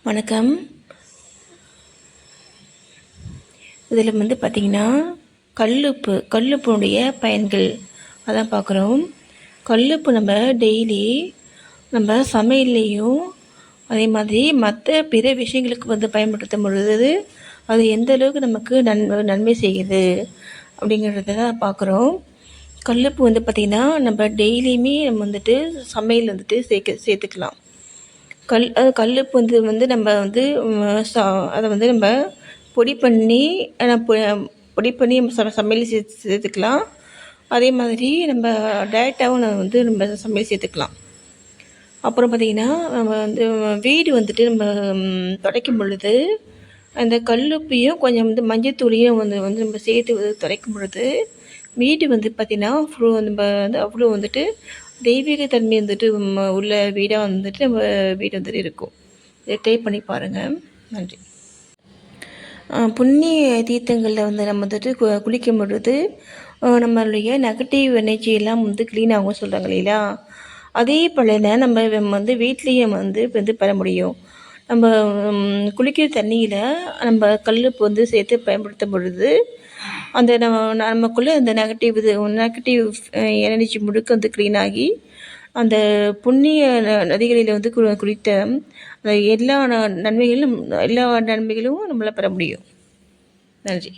வணக்கம். இதில் பார்த்திங்கன்னா கல்லுப்புனுடைய பயன்கள் அதான் பார்க்குறோம். கல்லுப்பு நம்ம டெய்லி நம்ம சமையல்லையும் அதே மாதிரி மற்ற பிற விஷயங்களுக்கு பயன்படுத்தும் பொழுது அது எந்த அளவுக்கு நமக்கு நன்மை செய்யுது அப்படிங்கிறத தான் பார்க்குறோம். கல்லுப்பு பார்த்திங்கன்னா நம்ம டெய்லியுமே நம்ம சமையல் சேர்த்துக்கலாம். கல்லுப்பு நம்ம அதை நம்ம பொடி பண்ணி நம்ம சமையல் சேர்த்துக்கலாம். அதே மாதிரி நம்ம டைரெக்டாகவும் நம்ம சமையல் சேர்த்துக்கலாம். அப்புறம் பார்த்திங்கன்னா நம்ம வீடு நம்ம துடைக்கும் பொழுது அந்த கல்லுப்பையும் கொஞ்சம் மஞ்சத்தூளையும் நம்ம சேர்த்து துடைக்கும் பொழுது வீடு பார்த்திங்கன்னா நம்ம அவ்வளோ தெய்வீக தன்மை உள்ள வீடாக நம்ம வீடு இருக்கும். இதை ட்ரை பண்ணி பாருங்கள். நன்றி. புண்ணிய தீர்த்தங்களில் நம்ம குளிக்கும் பொழுது நம்மளுடைய நெகட்டிவ் எனர்ஜியெல்லாம் க்ளீன் ஆகும் சொல்கிறாங்க இல்லையா? அதே பலனை நம்ம வீட்லேயும் பெற முடியும். நம்ம குளிக்கிற தண்ணியில் நம்ம கல்லுப்பு சேர்த்து பயன்படுத்தும் பொழுது அந்த நமக்குள்ளே அந்த நெகட்டிவ் எனர்ஜி முழுக்க க்ளீன் ஆகி அந்த புண்ணிய நதிகளில் குறித்த எல்லா நன்மைகளும் நம்மளால் பெற முடியும். நன்றி.